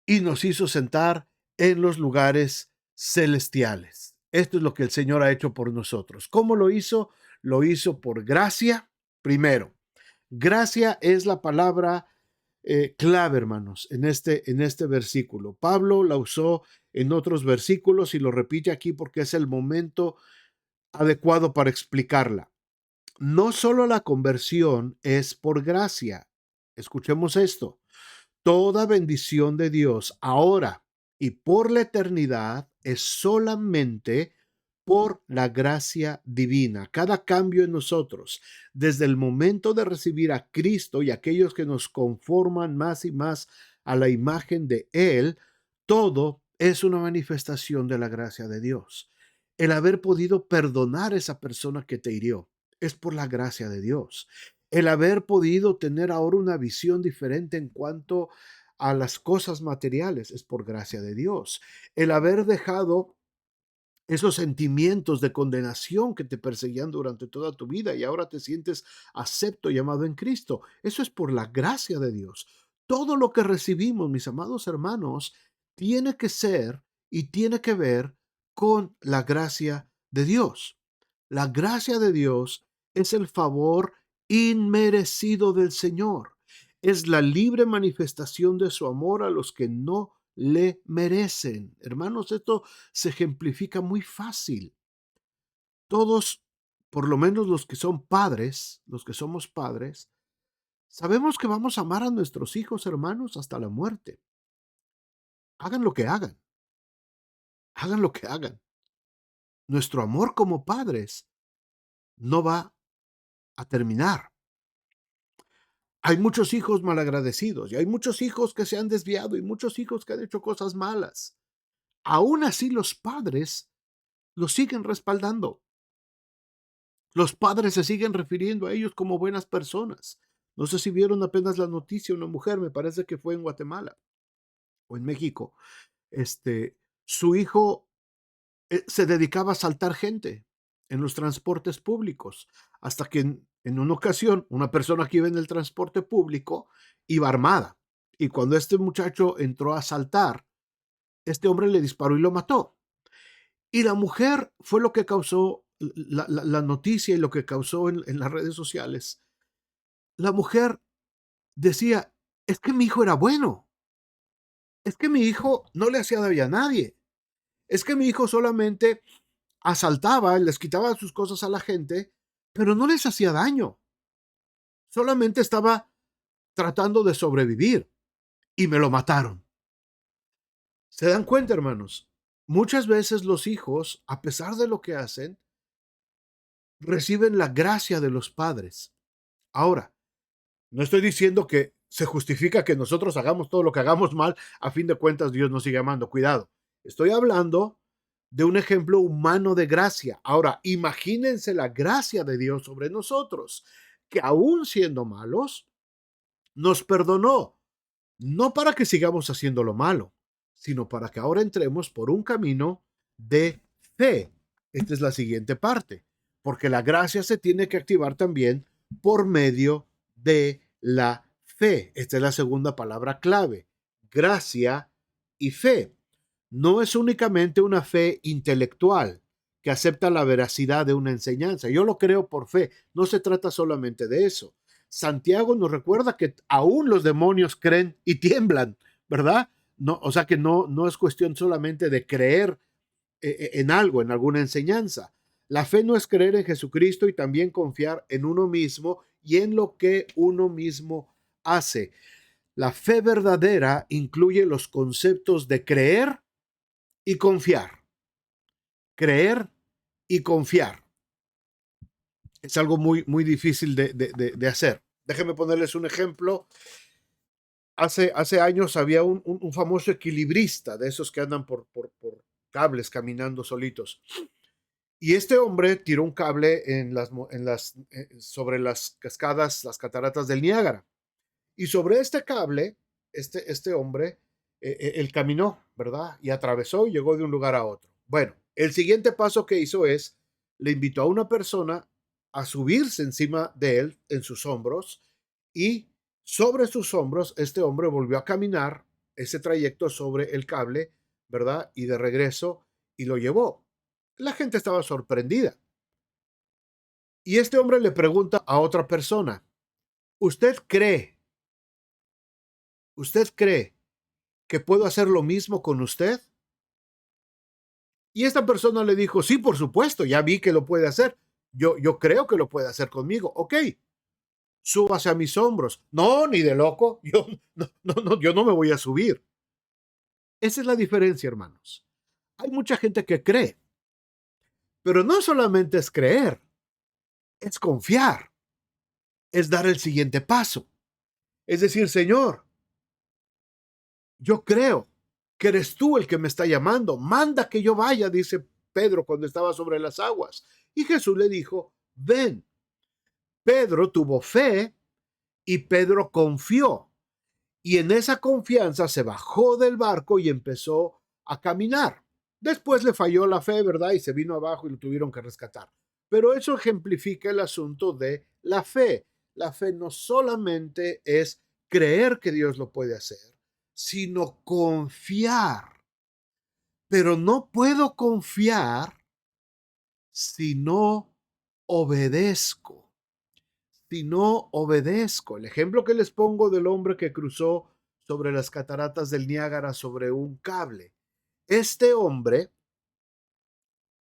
y nos hizo sentar en los lugares celestiales. Esto es lo que el Señor ha hecho por nosotros. ¿Cómo lo hizo? Lo hizo por gracia, primero. Gracia es la palabra clave, hermanos, en este versículo. Pablo la usó en otros versículos y lo repite aquí porque es el momento adecuado para explicarla. No solo la conversión es por gracia. Escuchemos esto. Toda bendición de Dios ahora y por la eternidad es solamente por la gracia divina. Cada cambio en nosotros, desde el momento de recibir a Cristo y aquellos que nos conforman más y más a la imagen de Él, todo es una manifestación de la gracia de Dios. El haber podido perdonar a esa persona que te hirió es por la gracia de Dios. El haber podido tener ahora una visión diferente en cuanto a las cosas materiales es por gracia de Dios. El haber dejado esos sentimientos de condenación que te perseguían durante toda tu vida y ahora te sientes acepto y amado en Cristo. Eso es por la gracia de Dios. Todo lo que recibimos, mis amados hermanos, tiene que ser y tiene que ver con la gracia de Dios. La gracia de Dios es el favor inmerecido del Señor. Es la libre manifestación de su amor a los que no le merecen. Hermanos, esto se ejemplifica muy fácil. Todos, por lo menos los que son padres, los que somos padres, sabemos que vamos a amar a nuestros hijos, hermanos, hasta la muerte. Hagan lo que hagan, hagan lo que hagan. Nuestro amor como padres no va a terminar. Hay muchos hijos malagradecidos y hay muchos hijos que se han desviado y muchos hijos que han hecho cosas malas. Aún así los padres los siguen respaldando. Los padres se siguen refiriendo a ellos como buenas personas. No sé si vieron apenas la noticia, una mujer, me parece que fue en Guatemala o en México, su hijo se dedicaba a asaltar gente en los transportes públicos, hasta que en una ocasión una persona que iba en el transporte público iba armada. Y cuando este muchacho entró a asaltar, este hombre le disparó y lo mató. Y la mujer fue lo que causó la noticia y lo que causó en las redes sociales. La mujer decía, es que mi hijo era bueno, es que mi hijo no le hacía daño a nadie, es que mi hijo solamente asaltaba, les quitaba sus cosas a la gente, pero no les hacía daño, solamente estaba tratando de sobrevivir y me lo mataron. ¿Se dan cuenta, hermanos? Muchas veces los hijos, a pesar de lo que hacen, reciben la gracia de los padres. Ahora, no estoy diciendo que se justifica que nosotros hagamos todo lo que hagamos mal, a fin de cuentas Dios nos sigue amando. Cuidado. Estoy hablando de un ejemplo humano de gracia. Ahora, imagínense la gracia de Dios sobre nosotros, que aún siendo malos, nos perdonó, no para que sigamos haciendo lo malo, sino para que ahora entremos por un camino de fe. Esta es la siguiente parte, porque la gracia se tiene que activar también por medio de la fe. Esta es la segunda palabra clave, gracia y fe. No es únicamente una fe intelectual que acepta la veracidad de una enseñanza. Yo lo creo por fe. No se trata solamente de eso. Santiago nos recuerda que aún los demonios creen y tiemblan, ¿verdad? No, o sea que no es cuestión solamente de creer en algo, en alguna enseñanza. La fe no es creer en Jesucristo y también confiar en uno mismo y en lo que uno mismo hace. La fe verdadera incluye los conceptos de creer y confiar. Creer y confiar. Es algo muy difícil de hacer. Déjenme ponerles un ejemplo. Hace años había un famoso equilibrista de esos que andan por cables caminando solitos. Y este hombre tiró un cable sobre las cascadas, las cataratas del Niágara. Y sobre este cable, este hombre, él caminó, ¿verdad? Y atravesó y llegó de un lugar a otro. Bueno, el siguiente paso que hizo es, le invitó a una persona a subirse encima de él, en sus hombros, y sobre sus hombros, este hombre volvió a caminar ese trayecto sobre el cable, ¿verdad? Y de regreso, y lo llevó. La gente estaba sorprendida. Y este hombre le pregunta a otra persona, ¿usted cree, usted cree que puedo hacer lo mismo con usted? Y esta persona le dijo, sí, por supuesto, ya vi que lo puede hacer. Yo creo que lo puede hacer conmigo. Ok, súbase a mis hombros. No, ni de loco. Yo no me voy a subir. Esa es la diferencia, hermanos. Hay mucha gente que cree, pero no solamente es creer, es confiar, es dar el siguiente paso. Es decir, Señor, yo creo que eres tú el que me está llamando. Manda que yo vaya, dice Pedro cuando estaba sobre las aguas. Y Jesús le dijo, ven. Pedro tuvo fe y Pedro confió. Y en esa confianza se bajó del barco y empezó a caminar. Después le falló la fe, ¿verdad? Y se vino abajo y lo tuvieron que rescatar. Pero eso ejemplifica el asunto de la fe. La fe no solamente es creer que Dios lo puede hacer, sino confiar. Pero no puedo confiar si no obedezco. Si no obedezco. El ejemplo que les pongo del hombre que cruzó sobre las cataratas del Niágara sobre un cable. Este hombre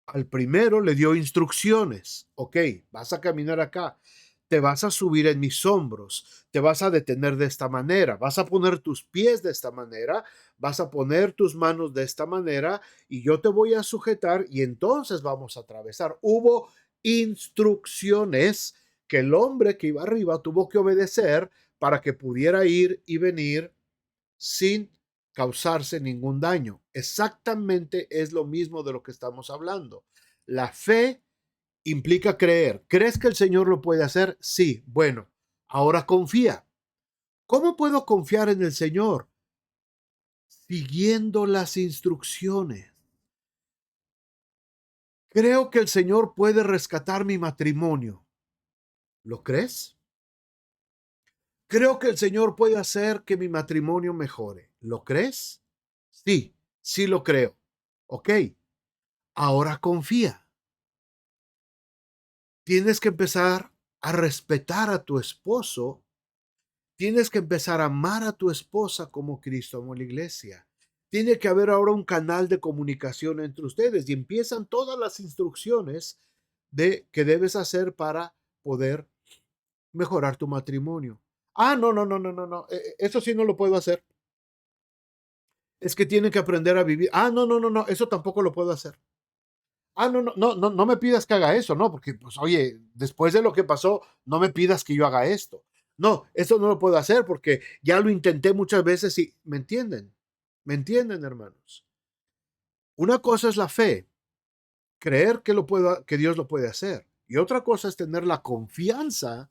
al primero le dio instrucciones. Ok, vas a caminar acá, te vas a subir en mis hombros, te vas a detener de esta manera, vas a poner tus pies de esta manera, vas a poner tus manos de esta manera y yo te voy a sujetar y entonces vamos a atravesar. Hubo instrucciones que el hombre que iba arriba tuvo que obedecer para que pudiera ir y venir sin causarse ningún daño. Exactamente es lo mismo de lo que estamos hablando. La fe implica creer. ¿Crees que el Señor lo puede hacer? Sí. Bueno, ahora confía. ¿Cómo puedo confiar en el Señor? Siguiendo las instrucciones. Creo que el Señor puede rescatar mi matrimonio. ¿Lo crees? Creo que el Señor puede hacer que mi matrimonio mejore. ¿Lo crees? Sí, sí lo creo. Ok, ahora confía. Tienes que empezar a respetar a tu esposo. Tienes que empezar a amar a tu esposa como Cristo amó la iglesia. Tiene que haber ahora un canal de comunicación entre ustedes y empiezan todas las instrucciones de que debes hacer para poder mejorar tu matrimonio. Ah, no. Eso sí no lo puedo hacer. Es que tienen que aprender a vivir. Ah, no. Eso tampoco lo puedo hacer. Ah, no me pidas que haga eso, no, porque pues oye, después de lo que pasó, no me pidas que yo haga esto. No, eso no lo puedo hacer porque ya lo intenté muchas veces y me entienden, hermanos. Una cosa es la fe, creer que que Dios lo puede hacer, y otra cosa es tener la confianza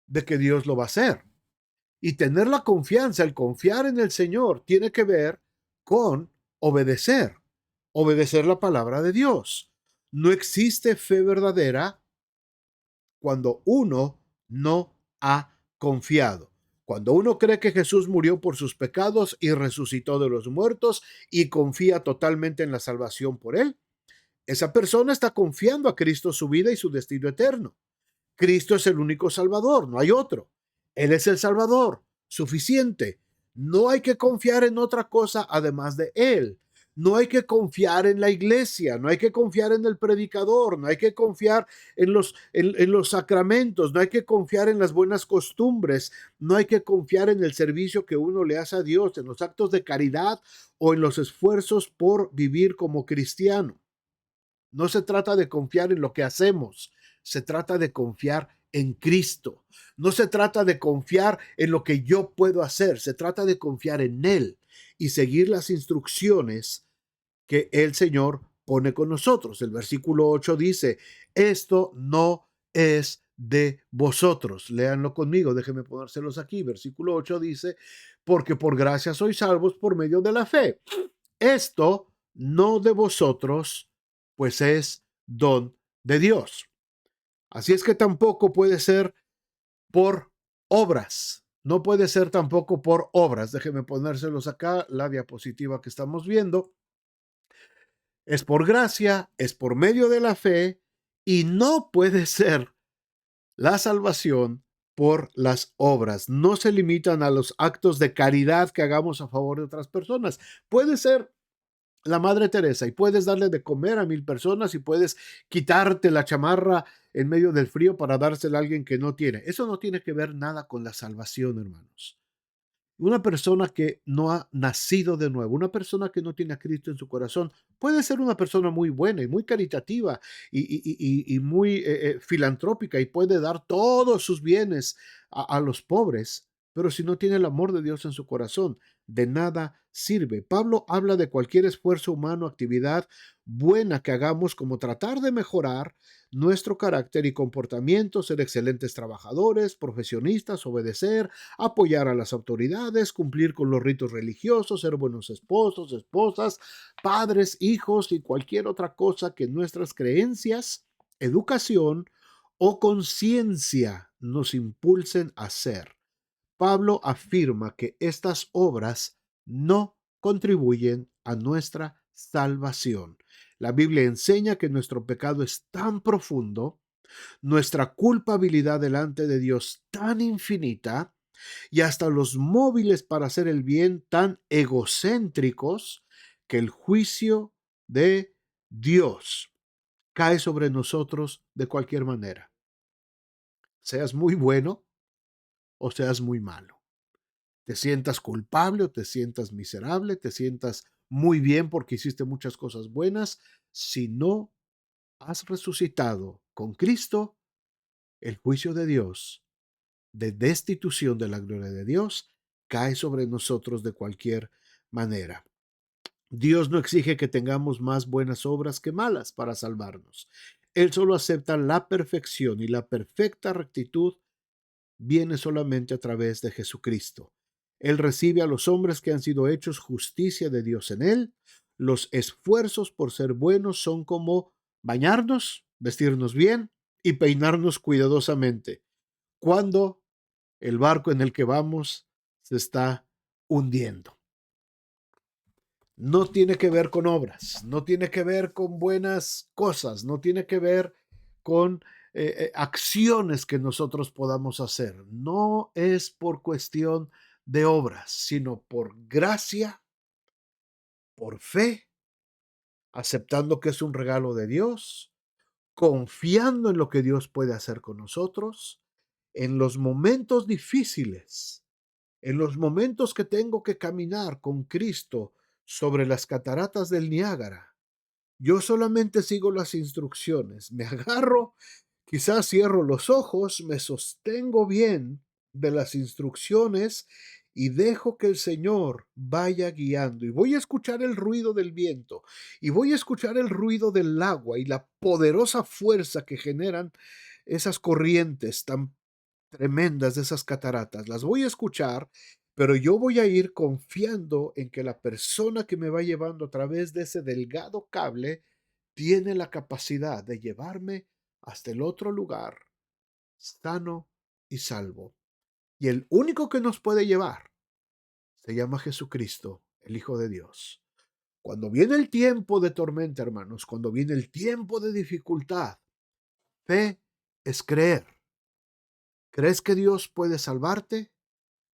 de que Dios lo va a hacer. Y tener la confianza, el confiar en el Señor, tiene que ver con obedecer, obedecer la palabra de Dios. No existe fe verdadera cuando uno no ha confiado. Cuando uno cree que Jesús murió por sus pecados y resucitó de los muertos y confía totalmente en la salvación por él, esa persona está confiando a Cristo su vida y su destino eterno. Cristo es el único Salvador, no hay otro. Él es el Salvador, suficiente. No hay que confiar en otra cosa además de Él. No hay que confiar en la iglesia, no hay que confiar en el predicador, no hay que confiar en los sacramentos, no hay que confiar en las buenas costumbres, no hay que confiar en el servicio que uno le hace a Dios, en los actos de caridad o en los esfuerzos por vivir como cristiano. No se trata de confiar en lo que hacemos, se trata de confiar en Cristo. No se trata de confiar en lo que yo puedo hacer, se trata de confiar en Él y seguir las instrucciones que el Señor pone con nosotros. El versículo 8 dice, esto no es de vosotros. Léanlo conmigo, déjenme ponérselos aquí. Versículo 8 dice, porque por gracia sois salvos por medio de la fe. Esto no de vosotros, pues es don de Dios. Así es que tampoco puede ser por obras. No puede ser tampoco por obras. Déjenme ponérselos acá, la diapositiva que estamos viendo. Es por gracia, es por medio de la fe y no puede ser la salvación por las obras. No se limitan a los actos de caridad que hagamos a favor de otras personas. Puede ser la Madre Teresa y puedes darle de comer a 1000 personas y puedes quitarte la chamarra en medio del frío para dársela a alguien que no tiene. Eso no tiene que ver nada con la salvación, hermanos. Una persona que no ha nacido de nuevo, una persona que no tiene a Cristo en su corazón, puede ser una persona muy buena y muy caritativa y muy filantrópica y puede dar todos sus bienes a los pobres, pero si no tiene el amor de Dios en su corazón, de nada sirve. Pablo habla de cualquier esfuerzo humano, actividad buena que hagamos, como tratar de mejorar nuestro carácter y comportamiento, ser excelentes trabajadores, profesionistas, obedecer, apoyar a las autoridades, cumplir con los ritos religiosos, ser buenos esposos, esposas, padres, hijos y cualquier otra cosa que nuestras creencias, educación o conciencia nos impulsen a hacer. Pablo afirma que estas obras no contribuyen a nuestra salvación. La Biblia enseña que nuestro pecado es tan profundo, nuestra culpabilidad delante de Dios tan infinita, y hasta los móviles para hacer el bien tan egocéntricos, que el juicio de Dios cae sobre nosotros de cualquier manera, seas muy bueno o seas muy malo. Te sientas culpable o te sientas miserable, te sientas muy bien porque hiciste muchas cosas buenas. Si no has resucitado con Cristo, el juicio de Dios, de destitución de la gloria de Dios, cae sobre nosotros de cualquier manera. Dios no exige que tengamos más buenas obras que malas para salvarnos. Él solo acepta la perfección, y la perfecta rectitud viene solamente a través de Jesucristo. Él recibe a los hombres que han sido hechos justicia de Dios en él. Los esfuerzos por ser buenos son como bañarnos, vestirnos bien y peinarnos cuidadosamente cuando el barco en el que vamos se está hundiendo. No tiene que ver con obras, no tiene que ver con buenas cosas, no tiene que ver con acciones que nosotros podamos hacer. No es por cuestión de obras, sino por gracia, por fe, aceptando que es un regalo de Dios, confiando en lo que Dios puede hacer con nosotros en los momentos difíciles. En los momentos que tengo que caminar con Cristo sobre las cataratas del Niágara, yo solamente sigo las instrucciones, me agarro, quizás cierro los ojos, me sostengo bien de las instrucciones y dejo que el Señor vaya guiando. Y voy a escuchar el ruido del viento, y voy a escuchar el ruido del agua y la poderosa fuerza que generan esas corrientes tan tremendas de esas cataratas. Las voy a escuchar, pero yo voy a ir confiando en que la persona que me va llevando a través de ese delgado cable tiene la capacidad de llevarme hasta el otro lugar, sano y salvo. Y el único que nos puede llevar se llama Jesucristo, el Hijo de Dios. Cuando viene el tiempo de tormenta, hermanos, cuando viene el tiempo de dificultad, fe es creer. ¿Crees que Dios puede salvarte?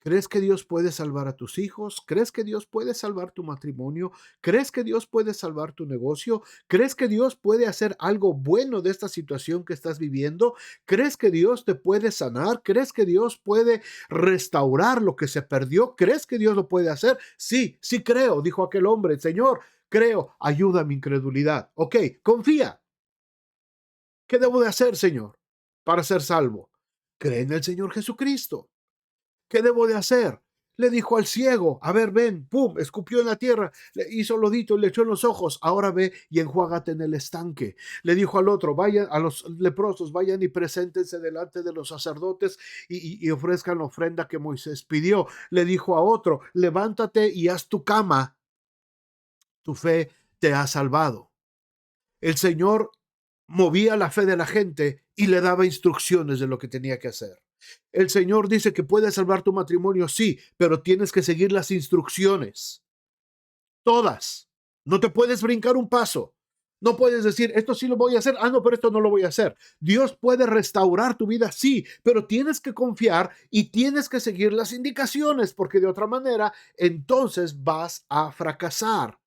¿Crees que Dios puede salvar a tus hijos? ¿Crees que Dios puede salvar tu matrimonio? ¿Crees que Dios puede salvar tu negocio? ¿Crees que Dios puede hacer algo bueno de esta situación que estás viviendo? ¿Crees que Dios te puede sanar? ¿Crees que Dios puede restaurar lo que se perdió? ¿Crees que Dios lo puede hacer? Sí, sí creo, dijo aquel hombre. Señor, creo, ayuda a mi incredulidad. Ok, confía. ¿Qué debo de hacer, Señor, para ser salvo? Cree en el Señor Jesucristo. ¿Qué debo de hacer? Le dijo al ciego, a ver, ven, pum, escupió en la tierra, le hizo lodito y le echó en los ojos, ahora ve y enjuágate en el estanque. Le dijo al otro, vayan a los leprosos, vayan y preséntense delante de los sacerdotes y ofrezcan la ofrenda que Moisés pidió. Le dijo a otro, levántate y haz tu cama, tu fe te ha salvado. El Señor movía la fe de la gente y le daba instrucciones de lo que tenía que hacer. El Señor dice que puede salvar tu matrimonio, sí, pero tienes que seguir las instrucciones. Todas. No te puedes brincar un paso. No puedes decir, esto sí lo voy a hacer, no, pero esto no lo voy a hacer. Dios puede restaurar tu vida, sí, pero tienes que confiar y tienes que seguir las indicaciones, porque de otra manera, entonces vas a fracasar.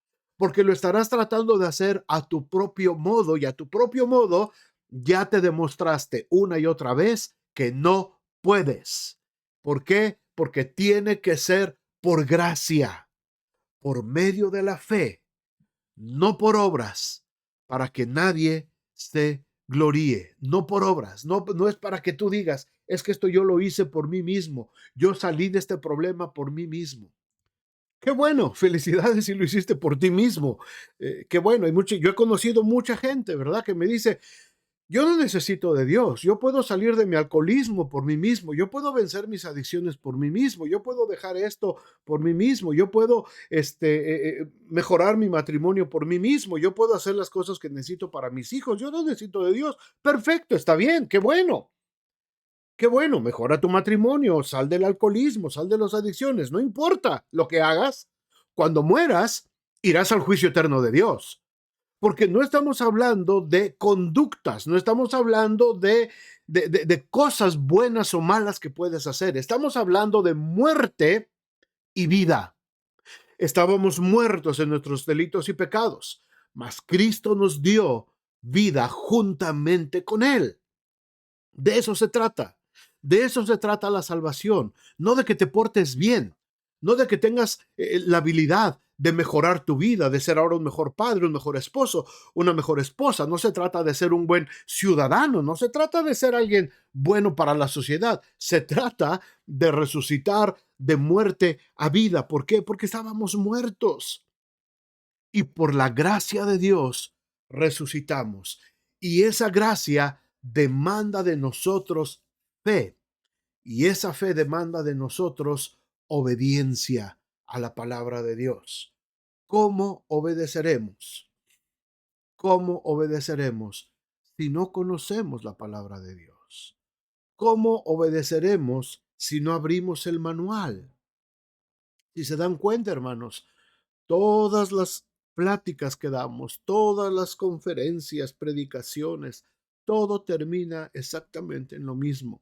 porque lo estarás tratando de hacer a tu propio modo y a tu propio modo ya te demostraste una y otra vez que no puedes. ¿Por qué? Porque tiene que ser por gracia, por medio de la fe, no por obras, para que nadie se gloríe, no por obras, no es para que tú digas, es que esto yo lo hice por mí mismo, yo salí de este problema por mí mismo. Qué bueno, felicidades si lo hiciste por ti mismo. Qué bueno, yo he conocido mucha gente, ¿verdad? Que me dice, yo no necesito de Dios, yo puedo salir de mi alcoholismo por mí mismo, yo puedo vencer mis adicciones por mí mismo, yo puedo dejar esto por mí mismo, yo puedo mejorar mi matrimonio por mí mismo, yo puedo hacer las cosas que necesito para mis hijos, yo no necesito de Dios. Perfecto, está bien, qué bueno, mejora tu matrimonio, sal del alcoholismo, sal de las adicciones, no importa lo que hagas, cuando mueras, irás al juicio eterno de Dios. Porque no estamos hablando de conductas, no estamos hablando de cosas buenas o malas que puedes hacer. Estamos hablando de muerte y vida. Estábamos muertos en nuestros delitos y pecados, mas Cristo nos dio vida juntamente con Él. De eso se trata. De eso se trata la salvación. No de que te portes bien, no de que tengas la habilidad de mejorar tu vida, de ser ahora un mejor padre, un mejor esposo, una mejor esposa. No se trata de ser un buen ciudadano, no se trata de ser alguien bueno para la sociedad. Se trata de resucitar de muerte a vida. ¿Por qué? Porque estábamos muertos y por la gracia de Dios resucitamos. Y esa gracia demanda de nosotros fe. Y esa fe demanda de nosotros obediencia a la palabra de Dios. ¿Cómo obedeceremos? ¿Cómo obedeceremos si no conocemos la palabra de Dios? ¿Cómo obedeceremos si no abrimos el manual? Si se dan cuenta, hermanos, todas las pláticas que damos, todas las conferencias, predicaciones, todo termina exactamente en lo mismo.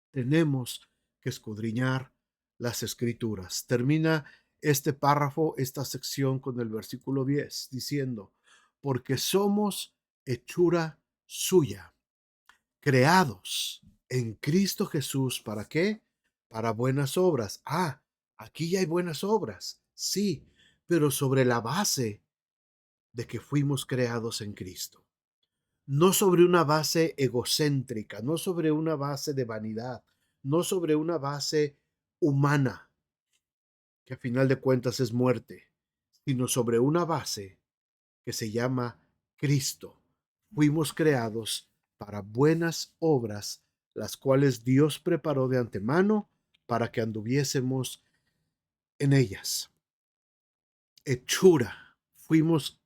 Tenemos que escudriñar las escrituras. Termina este párrafo, esta sección con el versículo 10, diciendo, porque somos hechura suya, creados en Cristo Jesús. ¿Para qué? Para buenas obras. Ah, aquí ya hay buenas obras, sí, pero sobre la base de que fuimos creados en Cristo. No sobre una base egocéntrica, no sobre una base de vanidad, no sobre una base humana, que a final de cuentas es muerte, sino sobre una base que se llama Cristo. Fuimos creados para buenas obras, las cuales Dios preparó de antemano para que anduviésemos en ellas. Hechura. Fuimos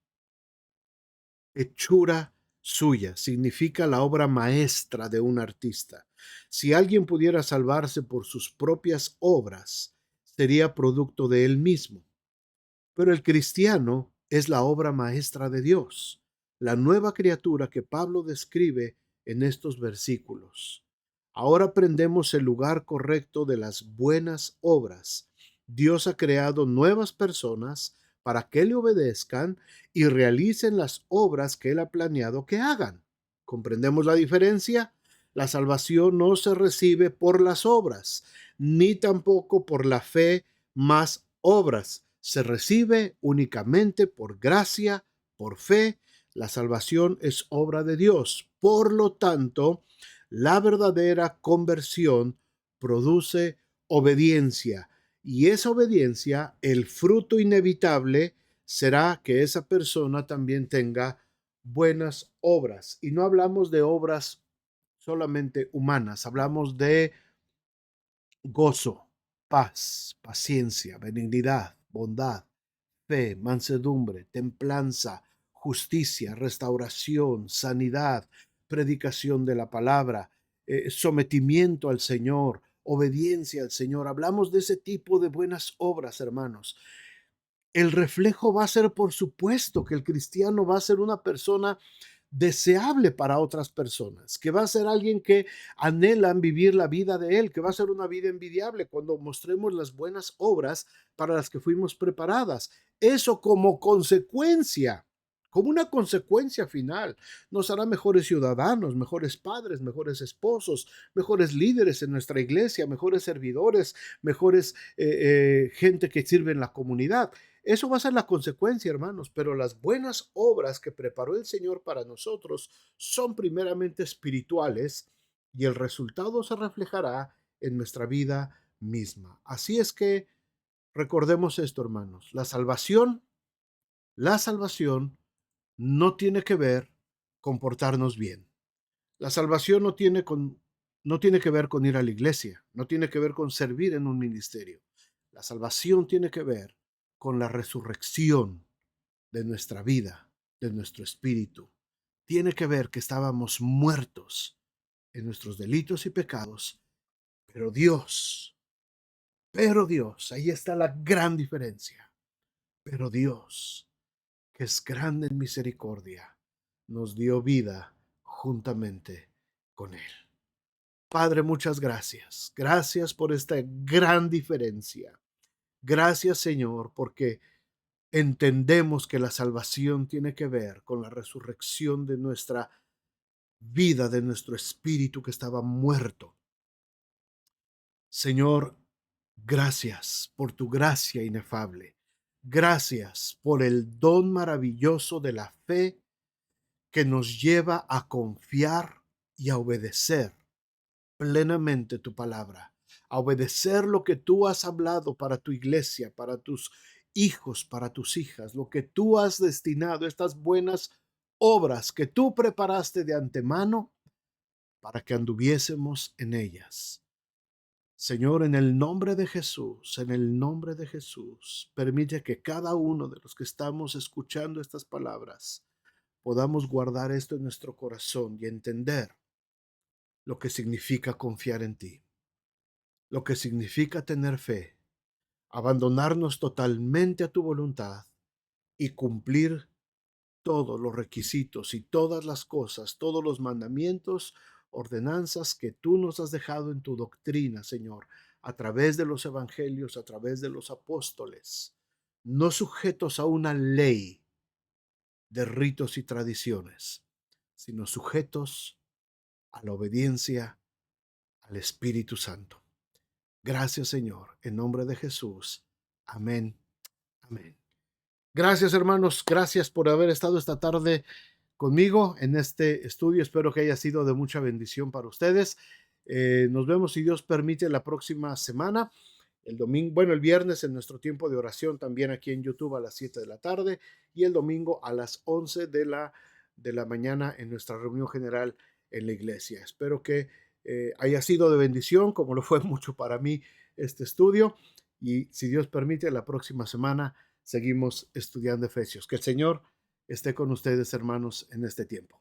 hechura suya. Significa la obra maestra de un artista. Si alguien pudiera salvarse por sus propias obras, sería producto de él mismo. Pero el cristiano es la obra maestra de Dios, la nueva criatura que Pablo describe en estos versículos. Ahora aprendemos el lugar correcto de las buenas obras. Dios ha creado nuevas personas para que le obedezcan y realicen las obras que Él ha planeado que hagan. ¿Comprendemos la diferencia? La salvación no se recibe por las obras, ni tampoco por la fe más obras. Se recibe únicamente por gracia, por fe. La salvación es obra de Dios. Por lo tanto, la verdadera conversión produce obediencia. Y esa obediencia, el fruto inevitable será que esa persona también tenga buenas obras. Y no hablamos de obras solamente humanas, hablamos de gozo, paz, paciencia, benignidad, bondad, fe, mansedumbre, templanza, justicia, restauración, sanidad, predicación de la palabra, sometimiento al Señor, obediencia al Señor. Hablamos de ese tipo de buenas obras, hermanos. El reflejo va a ser, por supuesto, que el cristiano va a ser una persona deseable para otras personas, que va a ser alguien que anhelan vivir la vida de él, que va a ser una vida envidiable cuando mostremos las buenas obras para las que fuimos preparadas. eso como una consecuencia final, nos hará mejores ciudadanos, mejores padres, mejores esposos, mejores líderes en nuestra iglesia, mejores servidores, mejores gente que sirve en la comunidad. Eso va a ser la consecuencia, hermanos, pero las buenas obras que preparó el Señor para nosotros son primeramente espirituales y el resultado se reflejará en nuestra vida misma. Así es que recordemos esto, hermanos, la salvación no tiene que ver con portarnos bien. La salvación no tiene que ver con ir a la iglesia, no tiene que ver con servir en un ministerio. La salvación tiene que ver con la resurrección de nuestra vida, de nuestro espíritu. Tiene que ver que estábamos muertos en nuestros delitos y pecados, pero Dios, ahí está la gran diferencia. Pero Dios, que es grande en misericordia, nos dio vida juntamente con Él. Padre, muchas gracias. Gracias por esta gran diferencia. Gracias, Señor, porque entendemos que la salvación tiene que ver con la resurrección de nuestra vida, de nuestro espíritu que estaba muerto. Señor, gracias por tu gracia inefable. Gracias por el don maravilloso de la fe que nos lleva a confiar y a obedecer plenamente tu palabra, a obedecer lo que tú has hablado para tu iglesia, para tus hijos, para tus hijas, lo que tú has destinado, estas buenas obras que tú preparaste de antemano para que anduviésemos en ellas. Señor, en el nombre de Jesús, permite que cada uno de los que estamos escuchando estas palabras podamos guardar esto en nuestro corazón y entender lo que significa confiar en ti, lo que significa tener fe, abandonarnos totalmente a tu voluntad y cumplir todos los requisitos y todas las cosas, todos los mandamientos, ordenanzas que tú nos has dejado en tu doctrina, Señor, a través de los evangelios, a través de los apóstoles, no sujetos a una ley de ritos y tradiciones, sino sujetos a la obediencia al Espíritu Santo. Gracias, Señor, en nombre de Jesús. Amén. Amén. Gracias, hermanos. Gracias por haber estado esta tarde conmigo en este estudio. Espero que haya sido de mucha bendición para ustedes. Nos vemos, si Dios permite, la próxima semana. El domingo, bueno, el viernes en nuestro tiempo de oración, también aquí en YouTube a las 7 de la tarde, y el domingo a las 11 de la mañana en nuestra reunión general en la iglesia. Espero que haya sido de bendición, como lo fue mucho para mí este estudio. Y si Dios permite, la próxima semana seguimos estudiando Efesios. Que el Señor esté con ustedes, hermanos, en este tiempo.